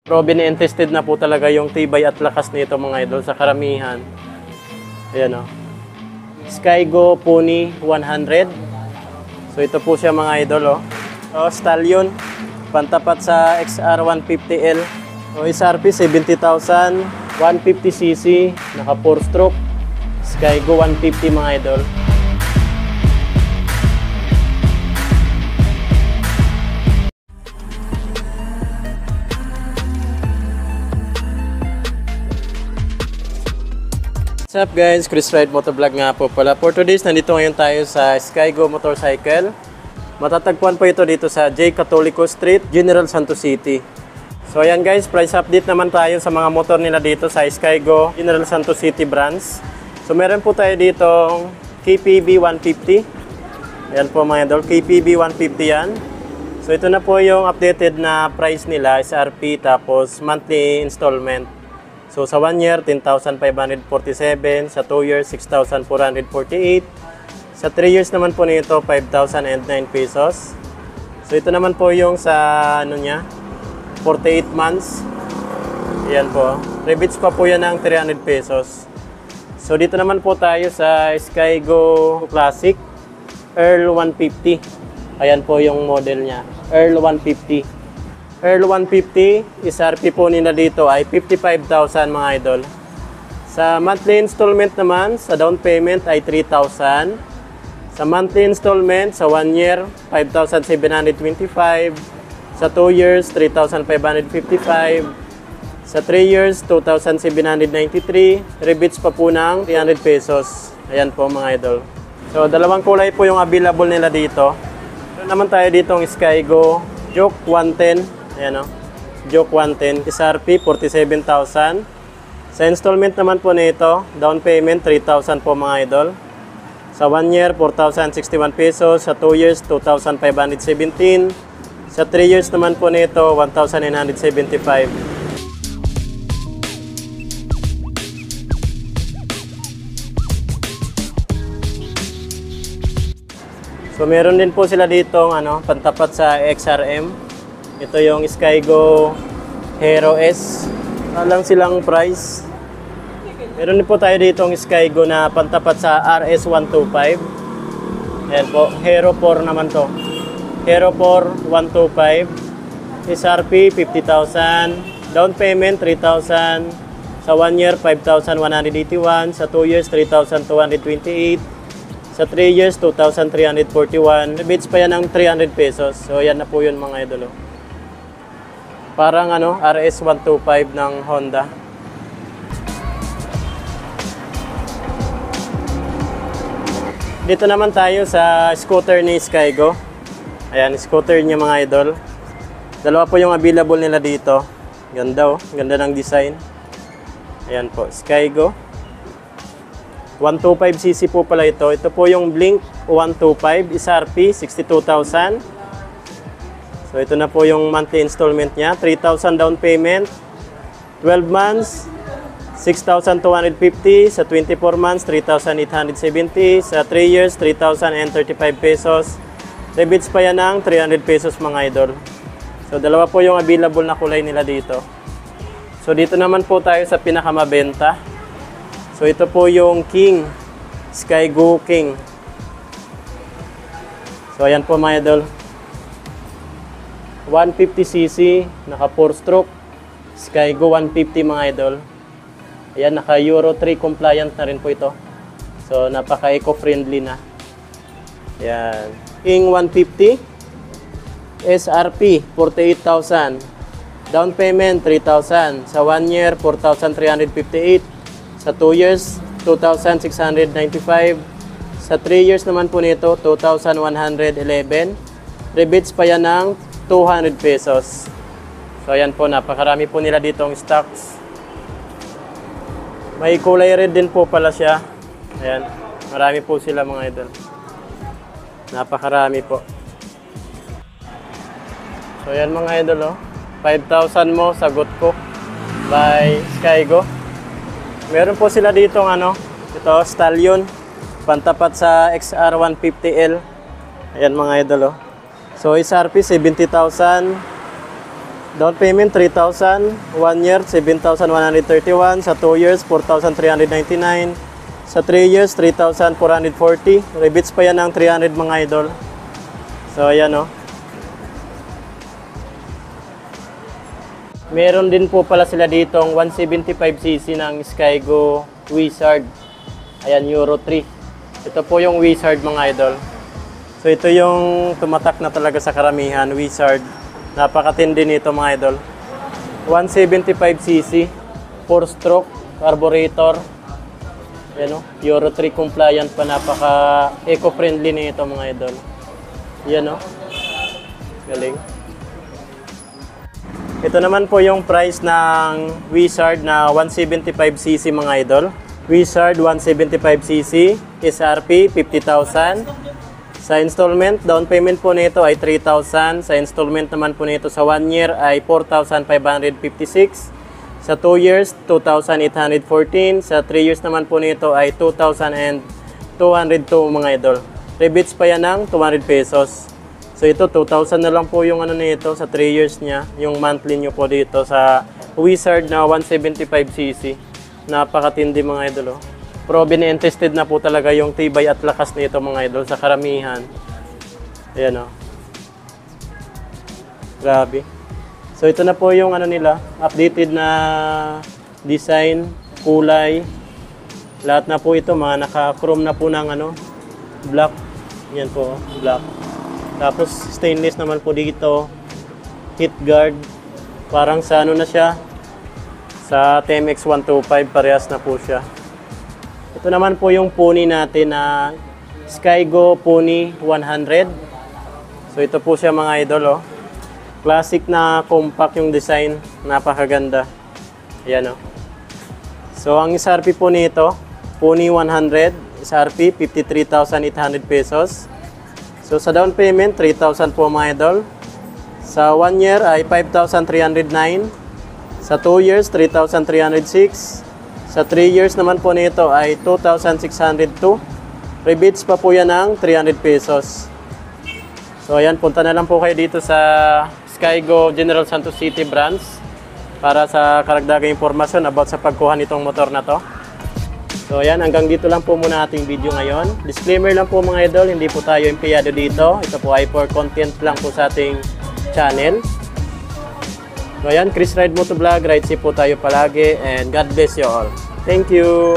Proven and tested na po talaga yung tibay at lakas nito mga idol sa karamihan. Ayan o. Skygo Pony 100. So ito po siya mga idol o. So, Stallion. Pantapat sa XR150L. So SRP 70,000. 150cc. Naka 4 stroke. Skygo 150 mga idol. What's up guys, Chris Ride Motovlog nga po pala. For today's, nandito ngayon tayo sa Skygo Motorcycle. Matatagpuan po ito dito sa J. Catolico Street, General Santos City. So ayan guys, price update naman tayo sa mga motor nila dito sa Skygo General Santos City branch. So meron po tayo dito KPB 150. Ayan po mga idol, KPB 150 yan. So ito na po yung updated na price nila, SRP, tapos monthly installment. So sa 1 year, 10,547. Sa 2 years, 6,448. Sa 3 years naman po nito, 5,009 pesos. So ito naman po yung sa ano niya, 48 months. Ayan po. Rebates pa po yan ng 300 pesos. So dito naman po tayo sa Skygo Classic Earl 150. Ayan po yung model niya, Earl 150. Earl 150, SRP po nila dito ay 55,000 mga idol. Sa monthly installment naman, sa down payment ay 3,000. Sa monthly installment, sa 1 year, 5,725. Sa 2 years, 3,555. Sa 3 years, 2,793. Rebates pa po ng 300 pesos. Ayan po mga idol. So, dalawang kulay po yung available nila dito. Meron naman tayo dito ang Skygo Juke 110. Ayan o, Juke 110, SRP 47,000. Sa installment naman po nito, down payment 3,000 po mga idol. Sa 1 year, 4,061 pesos. Sa 2 years, 2,517. Sa 3 years naman po nito, 1,975. So meron din po sila dito pantapat sa XRM. Ito yung Skygo Hero S. Lang silang price. Meron din po tayo dito yung Skygo na pantapat sa RS125. Ayan po, Hero 4 naman to. Hero 4 125. SRP 50,000. Down payment 3,000. Sa 1 year 5,181. Sa 2 years 3,228. Sa 3 years 2,341. Rebates pa yan ng 300 pesos. So yan na po yun mga idolo. Parang RS125 ng Honda. Dito naman tayo sa scooter ni Skygo. Ayan, scooter niya mga idol. Dalawa po yung available nila dito. Ganda ganda ng design. Ayan po, Skygo 125cc po pala ito. Ito po yung Blink 125, SRP 62,000. So ito na po yung monthly installment niya, 3,000 down payment, 12 months, 6,250, sa 24 months, 3,870, sa 3 years, 3,035 pesos. Rebates pa yan ng 300 pesos mga idol. So dalawa po yung available na kulay nila dito. So dito naman po tayo sa pinakamabenta. So ito po yung King, Skygo King. So ayan po mga idol. 150cc, naka 4 stroke, Skygo 150 mga idol. Ayan, naka Euro 3 compliant na rin po ito. So napaka eco-friendly na. Ayan, King 150, SRP 48,000. Down payment 3,000. Sa 1 year 4,358. Sa 2 years 2,695. Sa 3 years naman po nito 2,111. Rebates pa yan ng 200 pesos. So ayan po, napakarami po nila ditong stocks. May kulay red din po pala siya. Ayan, marami po sila mga idol. Napakarami po. So ayan mga idol 5,000 mo, sagot ko. By Skygo. Meron po sila ditong ito, Stallion. Pantapat sa XR150L. Ayan mga idol So SRP 70,000. Down payment 3,000, 1 year 7,131, sa 2 years 4,399, sa 3 years 3,440. Rebates pa yan ng 300 mga idol. So ayan o. Meron din po pala sila ditong 175cc ng Skygo Wizard. Ayan, Euro 3. Ito po yung Wizard mga idol. So ito yung tumatak na talaga sa karamihan, Wizard. Napakatindi nito mga idol. 175cc, 4-stroke, carburetor. Yan o, Euro 3 compliant pa, napaka eco-friendly nito mga idol. Yan o, galing. Ito naman po yung price ng Wizard na 175cc mga idol. Wizard 175cc, SRP 50,000. Sa installment, down payment po nito ay 3,000. Sa installment naman po nito sa 1 year ay 4,556. Sa 2 years, 2,814. Sa 3 years naman po nito ay 2,202 mga idol. Rebates pa yan ng 200 pesos. So ito, 2,000 na lang po yung ano nito sa 3 years niya. Yung monthly nyo po dito sa Wizard na 175cc. Napakatindi mga idol. Oh. Proven and tested na po talaga yung tibay at lakas nito mga idol sa karamihan. Ayan o. Grabe. So ito na po yung ano nila, updated na design, kulay. Lahat na po ito, mga naka-chrome na po ng ano, black. Yan po, black. Tapos stainless naman po dito. Heat guard. Parang sa ano na siya, sa TMX 125 parehas na po siya. Ito naman po yung pony natin na Skygo Pony 100. So ito po siya mga idol. Oh. Classic na compact yung design. Napakaganda. Ayan o. So ang SRP po nito, Pony 100, SRP 53,800 pesos. So sa down payment, 3,000 po mga idol. Sa 1 year ay 5,309. Sa 2 years, 3,306. Sa 3 years naman po nito ay 2,602. Rebates pa po yan ng 300 pesos. So ayan, punta na lang po kayo dito sa Skygo General Santos City branch para sa karagdagang impormasyon about sa pagkuha nitong motor na to. So ayan, hanggang dito lang po muna ating video ngayon. Disclaimer lang po mga idol, hindi po tayo empleyado dito. Ito po ay for content lang po sa ating channel. So ayan, Chris Ride Motovlog, ride safe po tayo palagi and God bless you all. Thank you!